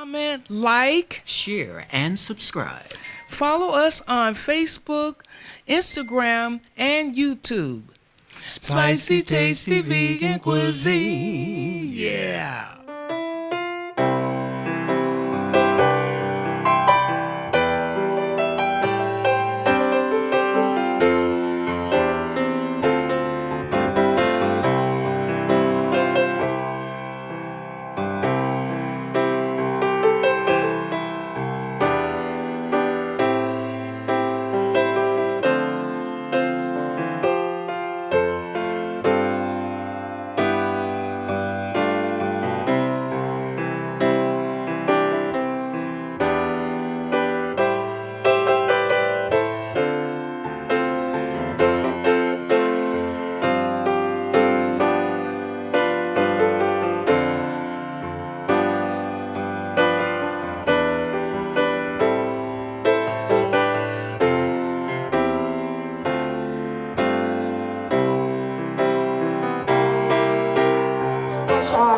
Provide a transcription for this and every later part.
comment, like, share, and subscribe. Follow us on Facebook, Instagram, and YouTube. Spicy, tasty vegan cuisine. Yeah.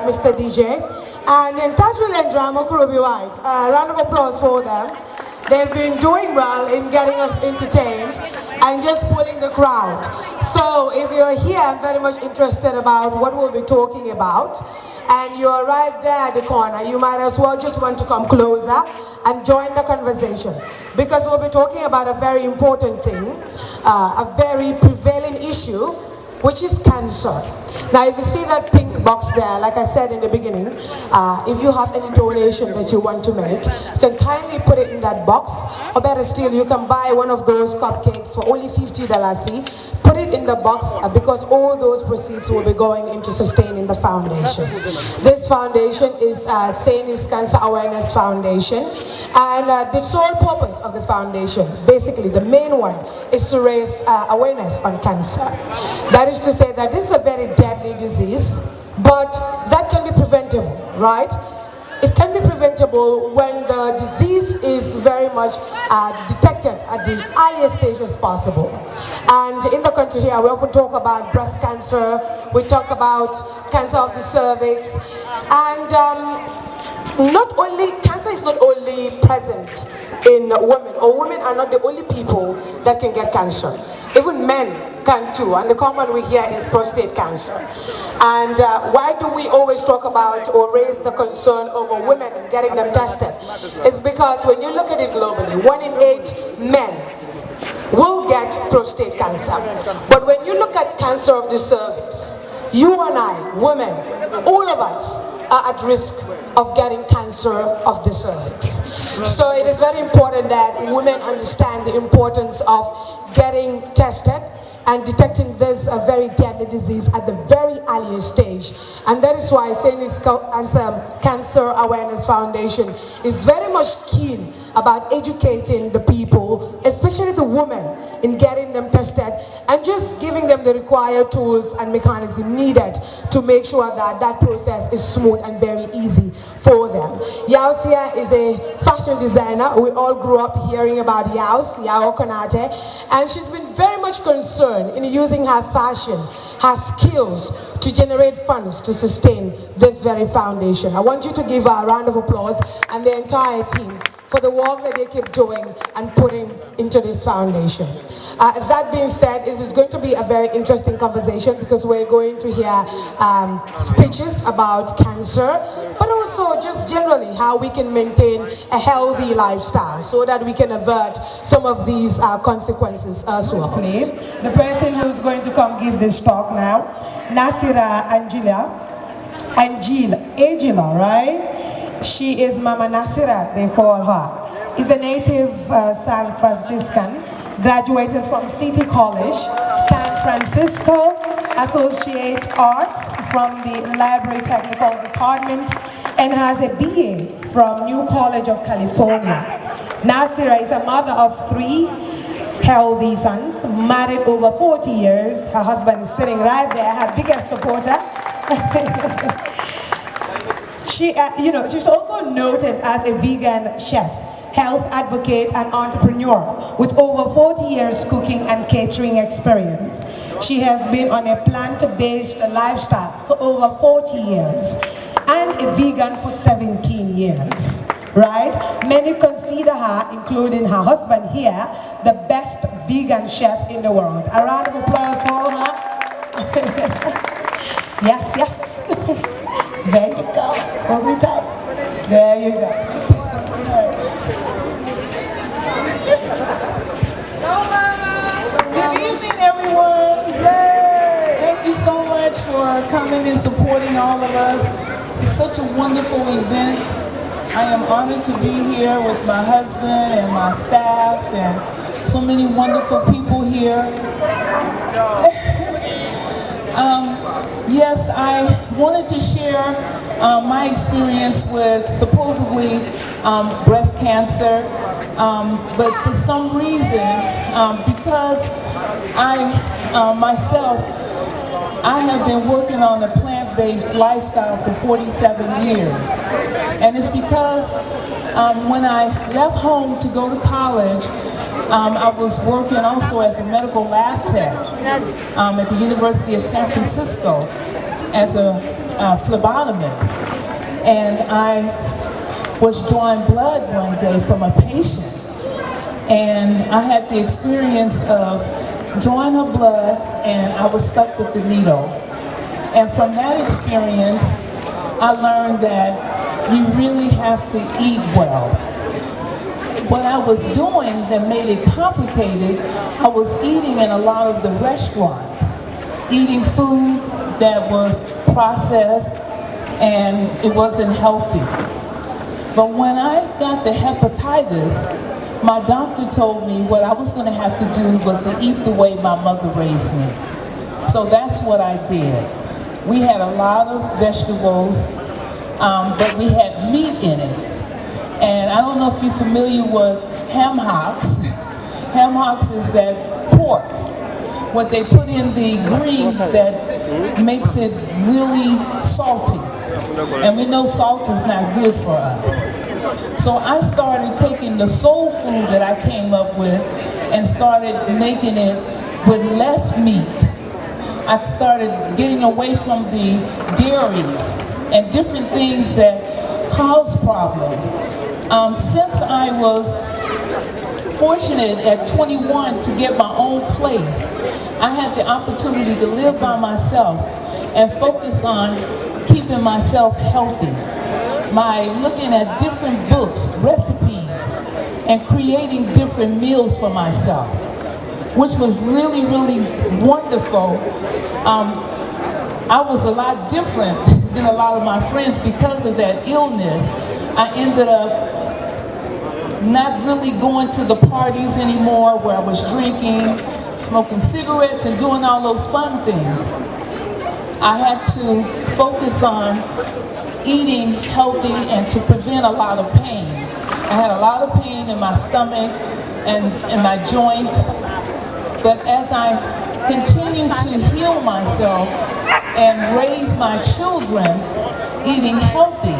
Mr. DJ, and then Tajul and Drama Kurubi White. Round of applause for them. They've been doing well in getting us entertained and just pulling the crowd. So if you're here, I'm very much interested about what we'll be talking about, and you're right there at the corner, you might as well just want to come closer and join the conversation, because we'll be talking about a very important thing, a very prevailing issue, which is cancer. Now, if you see that pink box there, like I said in the beginning, if you have any donation that you want to make, you can kindly put it in that box, or better still, you can buy one of those cupcakes for only $50 each. Put it in the box because all those proceeds will be going into sustaining the foundation. This foundation is Saini's Cancer Awareness Foundation, and the sole purpose of the foundation, basically the main one, is to raise awareness on cancer. That is to say that this is a very deadly disease, but that can be preventable, right? It can be preventable when the disease is very much detected at the earliest stage as possible. And in the country here, we often talk about breast cancer, we talk about cancer of the cervix, and cancer is not only present in women, or women are not the only people that can get cancer. Even men can too, and the common we hear is prostate cancer. And why do we always talk about or raise the concern over women and getting them tested? It's because when you look at it globally, 1 in 8 men will get prostate cancer. But when you look at cancer of the cervix, you and I, women, all of us are at risk of getting cancer of the cervix. So it is very important that women understand the importance of getting tested and detecting this very deadly disease at the very earliest stage. And that is why Saini's Cancer Awareness Foundation is very much keen about educating the people, especially the women, in getting them tested and just giving them the required tools and mechanism needed to make sure that that process is smooth and very easy for them. Yausia is a fashion designer. We all grew up hearing about Yao Konate, and she's been very much concerned in using her fashion, her skills, to generate funds to sustain this very foundation. I want you to give her a round of applause and the entire team for the work that they keep doing and putting into this foundation. That being said, it is going to be a very interesting conversation because we're going to hear speeches about cancer, but also just generally how we can maintain a healthy lifestyle so that we can avert some of these consequences as well. The person who's going to come give this talk now, Naasira Ageela, right? She is Mama Naasira, they call her. Is a native San Franciscan, graduated from City College, San Francisco, Associate Arts from the Library Technical Department, and has a BA from New College of California. Naasira is a mother of 3 healthy sons, married over 40 years. Her husband is sitting right there, her biggest supporter. She's also noted as a vegan chef, health advocate, and entrepreneur with over 40 years cooking and catering experience. She has been on a plant-based lifestyle for over 40 years and a vegan for 17 years. right? Many consider her, including her husband here, the best vegan chef in the world. A round of applause for her. Yes, yes. There you go. Hold me tight. There you go. Thank you so much. Good evening, everyone. Thank you so much for coming and supporting all of us. This is such a wonderful event. I am honored to be here with my husband and my staff and so many wonderful people here. Yes, I wanted to share my experience with supposedly breast cancer, but for some reason, because I have been working on a plant-based lifestyle for 47 years. And it's because when I left home to go to college, I was working also as a medical lab tech at the University of San Francisco as a phlebotomist. And I was drawing blood one day from a patient. And I had the experience of drawing her blood and I was stuck with the needle. And from that experience, I learned that you really have to eat well. What I was doing that made it complicated, I was eating in a lot of the restaurants, eating food that was processed and it wasn't healthy. But when I got the hepatitis, my doctor told me what I was going to have to do was to eat the way my mother raised me. So that's what I did. We had a lot of vegetables, but we had meat in it. And I don't know if you're familiar with ham hocks. Ham hocks is that pork, what they put in the greens that makes it really salty. And we know salt is not good for us. So I started taking the soul food that I came up with and started making it with less meat. I started getting away from the dairies and different things that cause problems. Since I was fortunate at 21 to get my own place, I had the opportunity to live by myself and focus on keeping myself healthy by looking at different books, recipes, and creating different meals for myself, which was really, really wonderful. I was a lot different than a lot of my friends because of that illness. I ended up not really going to the parties anymore where I was drinking, smoking cigarettes, and doing all those fun things. I had to focus on eating healthy and to prevent a lot of pain. I had a lot of pain in my stomach and in my joints, but as I continued to heal myself and raise my children eating healthy,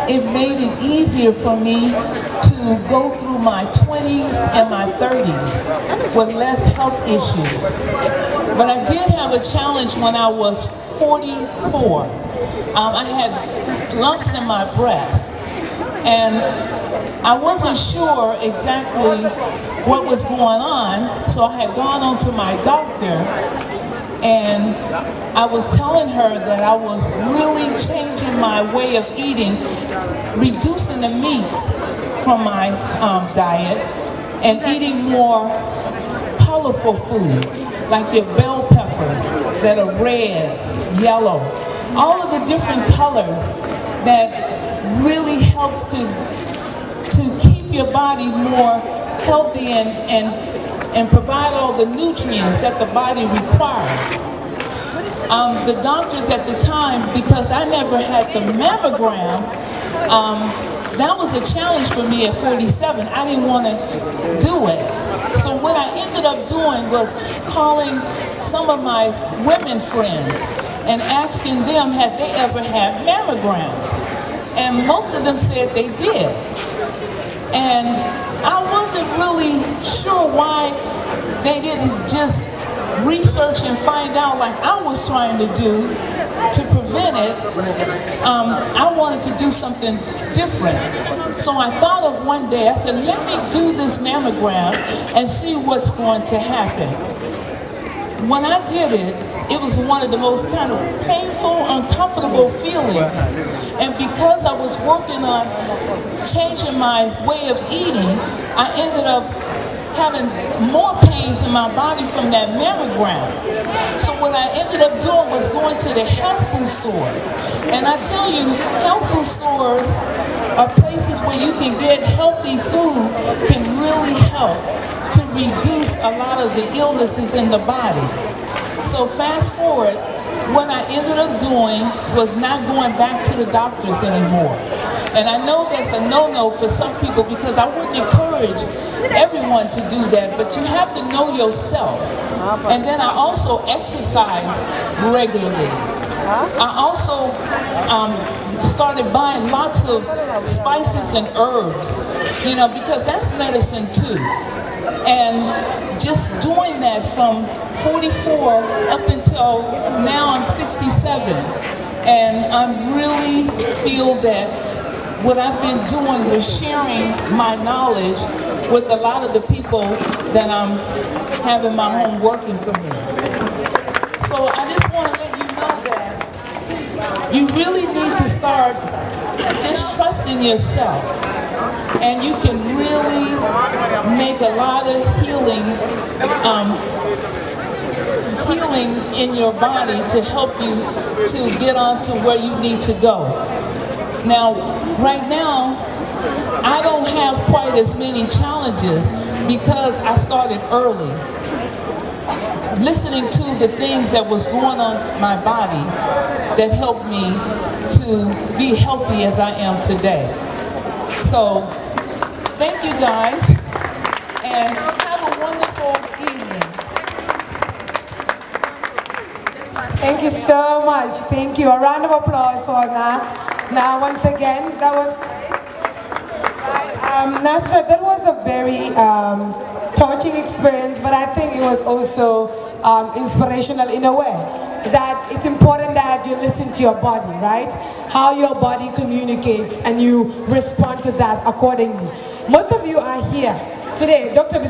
it made it easier for me to go through my 20s and my 30s with less health issues. But I did have a challenge when I was 44. I had lumps in my breast, and I wasn't sure exactly what was going on, so I had gone on to my doctor, and I was telling her that I was really changing my way of eating, reducing the meats from my diet, and eating more colorful food, like your bell peppers that are red, yellow, all of the different colors that really helps to keep your body more healthy and provide all the nutrients that the body requires. The doctors at the time, because I never had the mammogram, that was a challenge for me at 47. I didn't want to do it. So what I ended up doing was calling some of my women friends and asking them had they ever had mammograms. And most of them said they did. And I wasn't really sure why they didn't just research and find out, like I was trying to do, to prevent it, I wanted to do something different. So I thought of one day, I said, let me do this mammogram and see what's going to happen. When I did it, it was one of the most kind of painful, uncomfortable feelings. And because I was working on changing my way of eating, I ended up having more pains in my body from that mammogram. So what I ended up doing was going to the health food store. And I tell you, health food stores are places where you can get healthy food, can really help to reduce a lot of the illnesses in the body. So fast forward, what I ended up doing was not going back to the doctors anymore. And I know that's a no-no for some people because I wouldn't encourage everyone to do that, but you have to know yourself. And then I also exercise regularly. I also started buying lots of spices and herbs, you know, because that's medicine too. And just doing that from 44 up until now I'm 67. And I really feel that what I've been doing was sharing my knowledge with a lot of the people that I'm having my home working for me. So I just want to let you know that you really need to start just trusting yourself. And you can really make a lot of healing in your body to help you to get on to where you need to go. Now, right now, I don't have quite as many challenges because I started early. Listening to the things that was going on in my body that helped me to be healthy as I am today. So, thank you guys, and have a wonderful evening. Thank you so much. Thank you. A round of applause for that. Now, once again, that was great. Right. Naasira, that was a very touching experience, but I think it was also inspirational in a way. That it's important that you listen to your body, right? How your body communicates and you respond to that accordingly. Most of you are here today. Dr.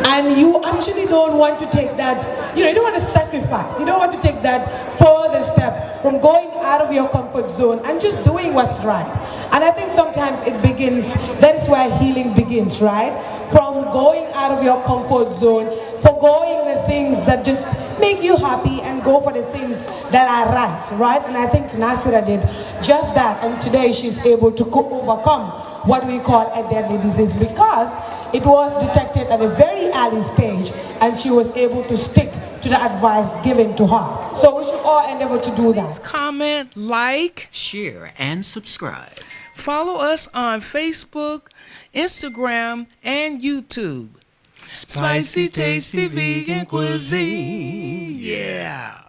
And you actually don't want to take that, you don't want to sacrifice. You don't want to take that further step from going out of your comfort zone and just doing what's right. And I think sometimes it begins, that is where healing begins, right? From going out of your comfort zone, forgoing the things that just make you happy and go for the things that are right? And I think Naasira did just that, and today she's able to overcome what we call a deadly disease because it was detected at a very early stage and she was able to stick to the advice given to her. So we should all endeavor to do that. Please comment, like, share, and subscribe. Follow us on Facebook, Instagram, and YouTube. Spicy, tasty vegan cuisine. Yeah.